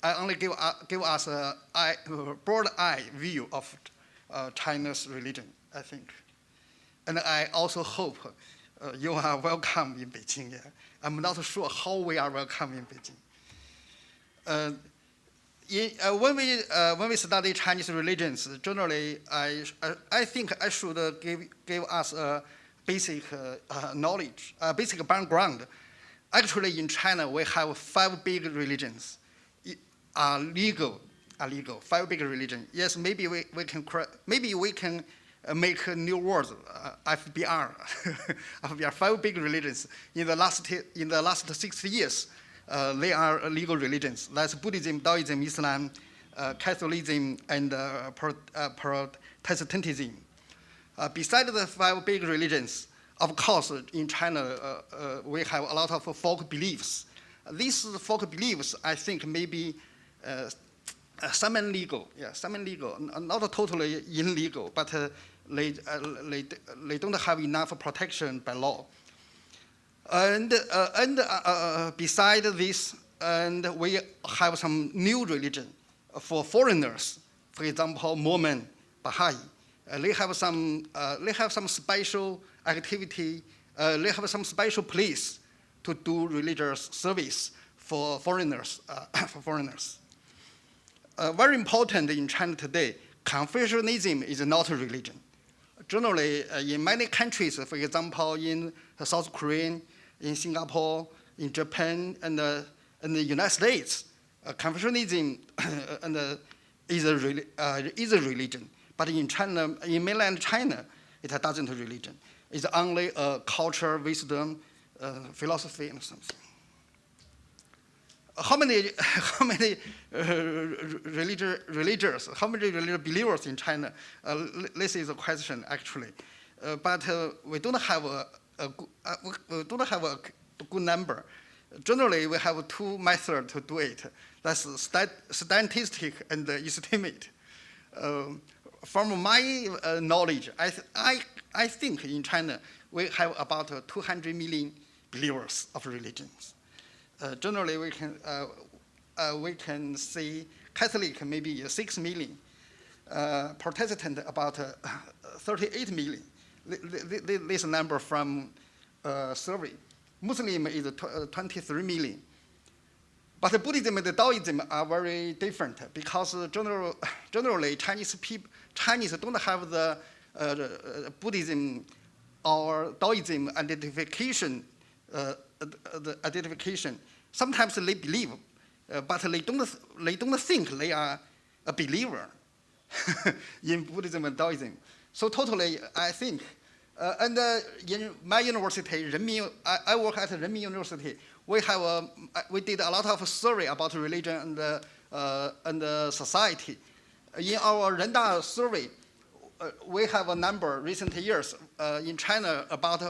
I only give us a broad eye view of China's religion, I think. And I also hope you are welcome in Beijing. Yeah. I'm not sure how we are welcome in Beijing. When we study Chinese religions, generally, I think I should give us a basic knowledge, a basic background. Actually, in China, we have 5 big religions. Are legal. 5 big religions. Yes, maybe we can make a new word, FBR. FBR, 5 big religions. In the last 60 years, they are legal religions. That's Buddhism, Taoism, Islam, Catholicism, and Protestantism. Besides the 5 big religions, of course, in China, we have a lot of folk beliefs. These folk beliefs, I think, may be semi-legal, not totally illegal, but they don't have enough protection by law. And beside this, and we have some new religion for foreigners. For example, Mormon, Baha'i. They have some special activity. They have some special place to do religious service for foreigners. Very important in China today, Confucianism is not a religion. Generally, in many countries, for example, in South Korea, in Singapore, in Japan, and the United States, Confucianism is a religion. But in China, in mainland China, it doesn't a religion. It's only a culture, wisdom, philosophy, and something. How many religious believers in China? This is a question actually, but we don't have a good number. Generally, we have 2 methods to do it. That's statistic and estimate. From my knowledge, I think in China we have about 200 million believers of religions. Generally, we can see Catholic maybe 6 million, Protestant about 38 million. This number from survey. Muslim is 23 million. But Buddhism and Taoism are very different because generally Chinese don't have the Buddhism or Taoism identification. Sometimes they believe, but they don't think they are a believer in Buddhism and Taoism. So totally, I think. And in my university, Renmin, I work at Renmin University. We did a lot of survey about religion and society. In our Renda survey, we have a number recent years in China about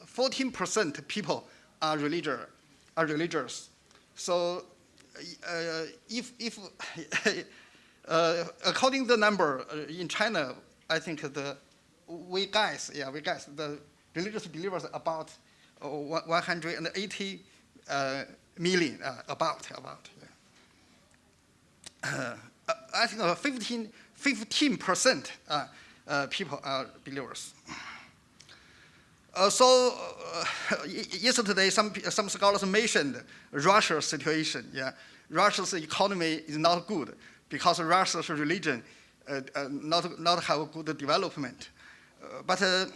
14% people are religious. So if according to the number in China, I think we guess the religious believers about 180 million, about. Yeah. I think 15% people are believers. Yesterday, some scholars mentioned Russia's situation. Yeah, Russia's economy is not good because Russia's religion not have good development. But the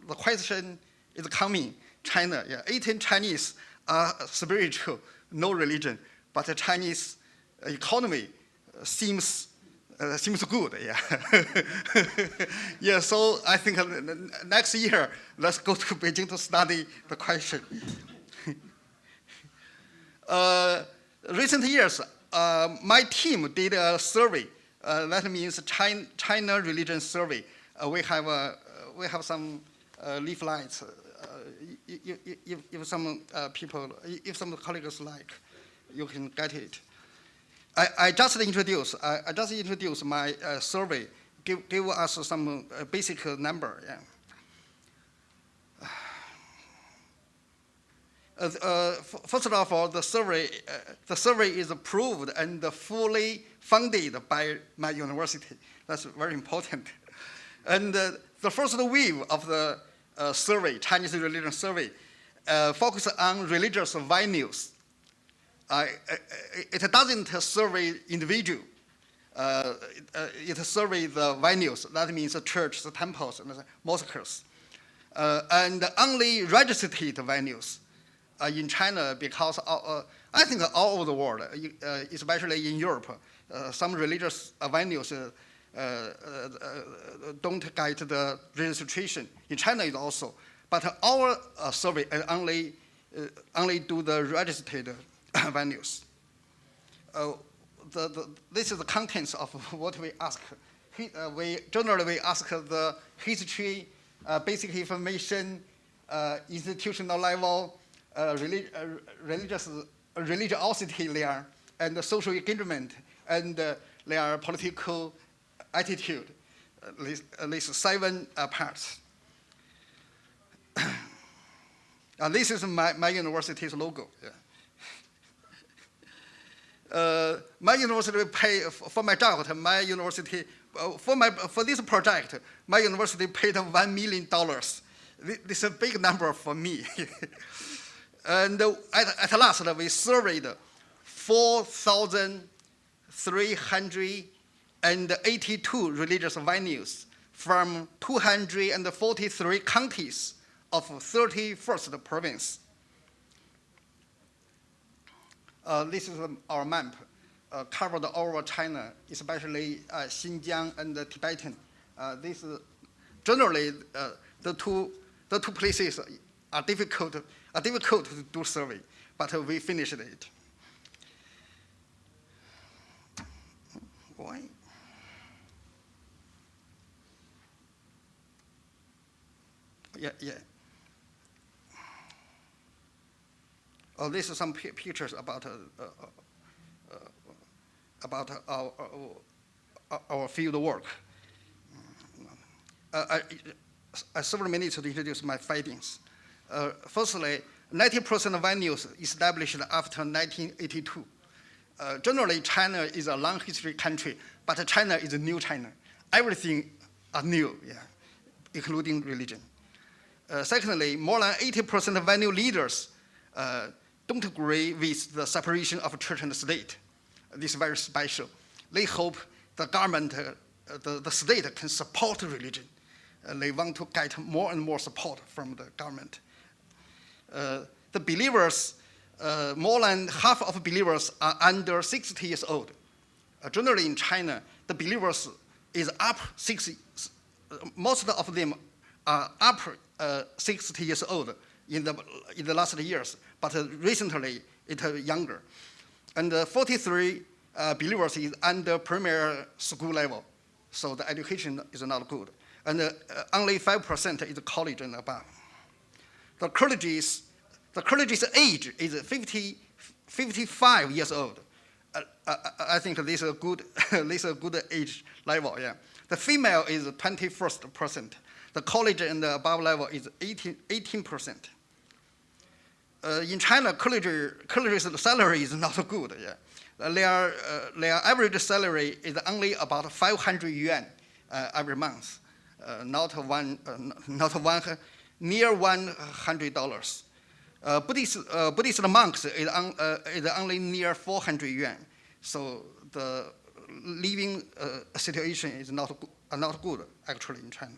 question is coming. China, 18 Chinese are spiritual, no religion, but the Chinese economy seems good. Yeah. Yeah. So I think next year let's go to Beijing to study the question. Recent years, my team did a survey. That means China religion survey. We have some leaflets. If some people, if some colleagues like, you can get it. I just introduced my survey. Give us some basic number. Yeah. First of all, the survey is approved and fully funded by my university. That's very important. And the first wave of the survey, Chinese religion survey, focus on religious values. It doesn't survey individual. It surveys the venues. That means the churches, the temples, and the mosques. And only registered venues in China, because I think all over the world, especially in Europe, some religious venues don't get the registration. In China it also. But our survey only do the registered venues. This is the contents of what we ask. We generally ask the history, basic information, institutional level, religiosity there, and the social engagement, and their political attitude. At least 7 parts. This is my university's logo. Yeah. My university pay for my child. My university for this project, my university paid $1 million. This is a big number for me. And at last, we surveyed 4,382 religious venues from 243 counties of 31st province. This is our map, covered over China, especially Xinjiang and the Tibetan. This generally the two places are difficult to do survey, but we finished it. Why? Yeah. This is some pictures about our field work. Several minutes to introduce my findings. Firstly, 90% of venues established after 1982. Generally, China is a long history country, but China is a new China. Everything are new, including religion. Secondly, more than 80% of venue leaders don't agree with the separation of church and state. This is very special. They hope the government, the state can support religion. They want to get more and more support from the government. The believers, more than half of believers are under 60 years old. Generally in China, the believers is up 60, most of them are up 60 years old in the last years, but recently it's younger. And 43 believers is under primary school level, so the education is not good. And only 5% is college and above. The clergy's age is 55 years old. I think this is a good age level. Yeah. The female is 21%. The college and the above level is 18%. In China, clergy's salary is not good. Yeah. Their average salary is only about 500 yuan every month, not near $100. Buddhist monks is only near 400 yuan. So the living situation is not good actually in China.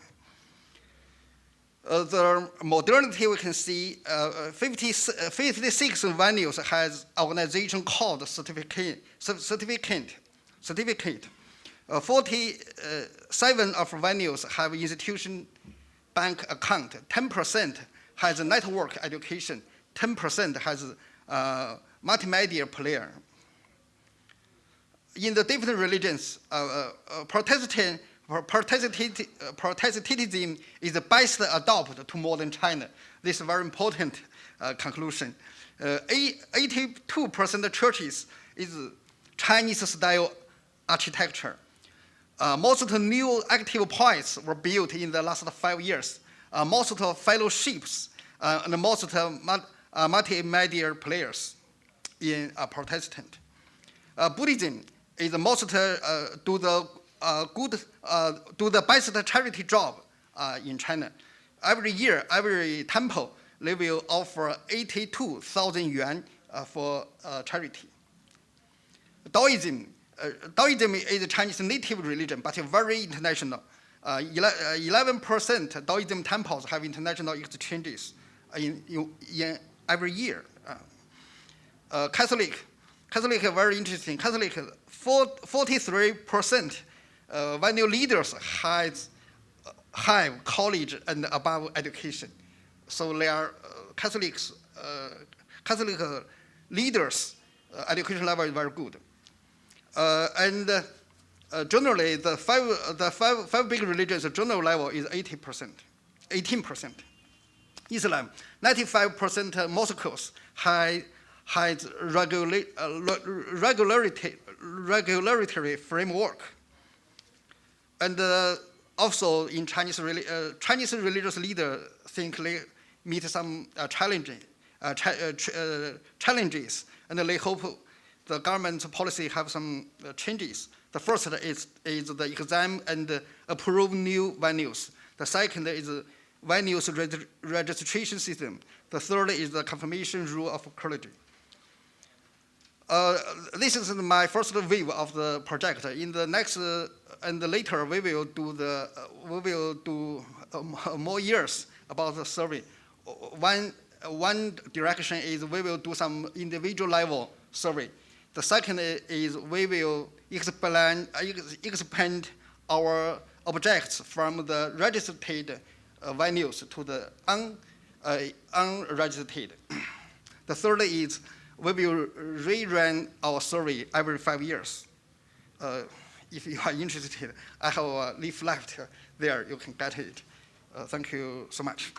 The modernity we can see, 56 venues has organization called certificate. 47 of venues have institution bank account. 10% has a network education. 10% has multimedia player. In the different religions, Protestantism is the best adopted to modern China. This is a very important conclusion. 82% of churches is Chinese-style architecture. Most of the new active points were built in the last 5 years. Most of the fellowships and most of the multimedia players in Protestant. Buddhism is the most do the best charity job in China. Every year, every temple they will offer 82,000 yuan for charity. Daoism is a Chinese native religion, but very international. 11% Daoism temples have international exchanges in every year. Catholic is very interesting. Catholic, 43% venue leaders have college and above education. So they are Catholic leaders' education level is very good. Generally, the five big religions, the general level is 18%. Islam, 95% mosques has regulatory framework. And also in Chinese religious leaders think they meet some challenges, and they hope the government policy have some changes. The first is the exam and approve new venues. The second is venues registration system. The third is the confirmation rule of clergy. This is my first view of the project. In the next and later, we will do more years about the survey. One direction is we will do some individual level survey. The second is we will expand our objects from the registered venues to the unregistered. The third is we will rerun our survey every 5 years. If you are interested, I have a leaf left there. You can get it. Thank you so much.